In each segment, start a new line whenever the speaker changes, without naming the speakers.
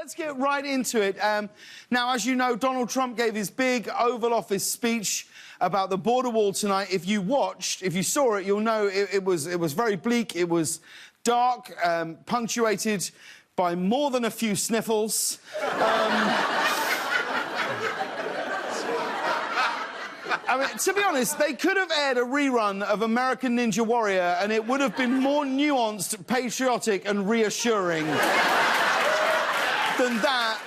let's get right into it. Now, as you know, Donald Trump gave his big Oval Office speech about the border wall tonight. If you saw it, you'll know it was very bleak. It was dark, punctuated by more than a few sniffles. I mean, to be honest, they could have aired a rerun of American Ninja Warrior and it would have been more nuanced, patriotic and reassuring than that.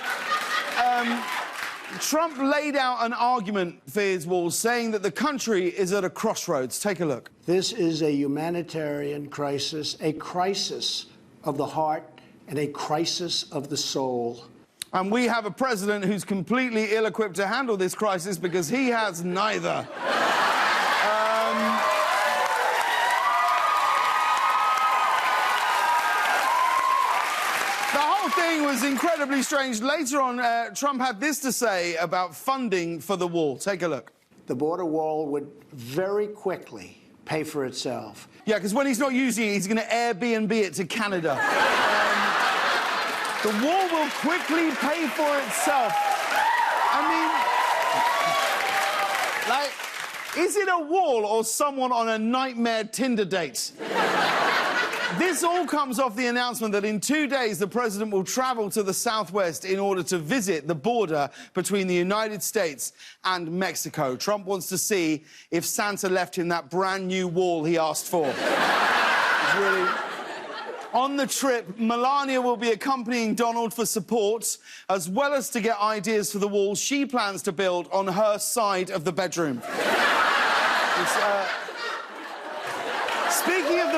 Trump laid out an argument for his wall, saying that the country is at a crossroads. Take a look.
This is a humanitarian crisis, a crisis of the heart and a crisis of the soul.
And we have a president who's completely ill-equipped to handle this crisis because he has neither. The whole thing was incredibly strange. Later on, Trump had this to say about funding for the wall. Take a look.
The border wall would very quickly pay for itself.
Yeah, because when he's not using it, he's going to Airbnb it to Canada. The wall will quickly pay for itself. I mean, like, is it a wall or someone on a nightmare Tinder date? This all comes off the announcement that in 2 days the president will travel to the Southwest in order to visit the border between the United States and Mexico. Trump wants to see if Santa left him that brand new wall he asked for. It's really... On the trip, Melania will be accompanying Donald for support, as well as to get ideas for the wall she plans to build on her side of the bedroom. Speaking of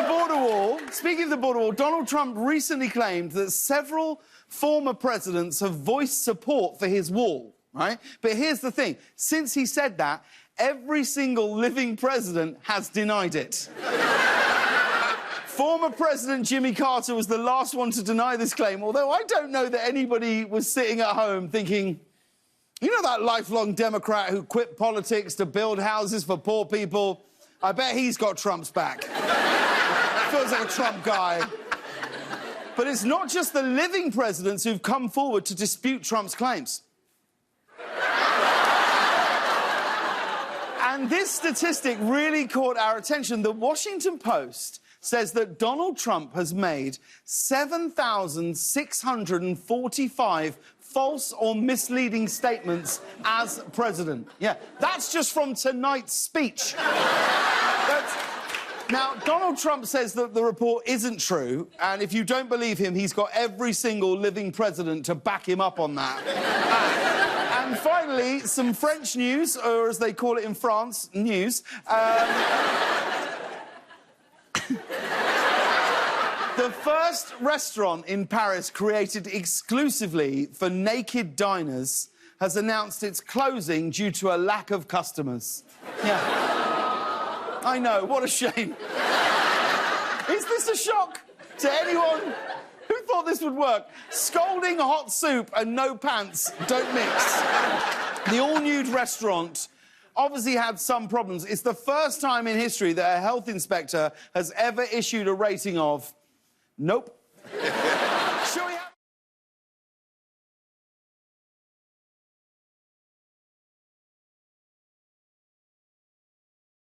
the border wall, Donald Trump recently claimed that several former presidents have voiced support for his wall, right? But here's the thing. Since he said that, every single living president has denied it. Former President Jimmy Carter was the last one to deny this claim, although I don't know that anybody was sitting at home thinking, you know that lifelong Democrat who quit politics to build houses for poor people? I bet he's got Trump's back. Feels like a Trump guy. But it's not just the living presidents who've come forward to dispute Trump's claims. And this statistic really caught our attention. The Washington Post says that Donald Trump has made 7,645 false or misleading statements as president. Yeah, that's just from tonight's speech. Now, Donald Trump says that the report isn't true, and if you don't believe him, he's got every single living president to back him up on that. And finally, some French news, or as they call it in France, news. The first restaurant in Paris created exclusively for naked diners has announced its closing due to a lack of customers. Yeah. I know, what a shame. Is this a shock to anyone who thought this would work? Scalding hot soup and no pants don't mix. The all-nude restaurant obviously had some problems. It's the first time in history that a health inspector has ever issued a rating of nope.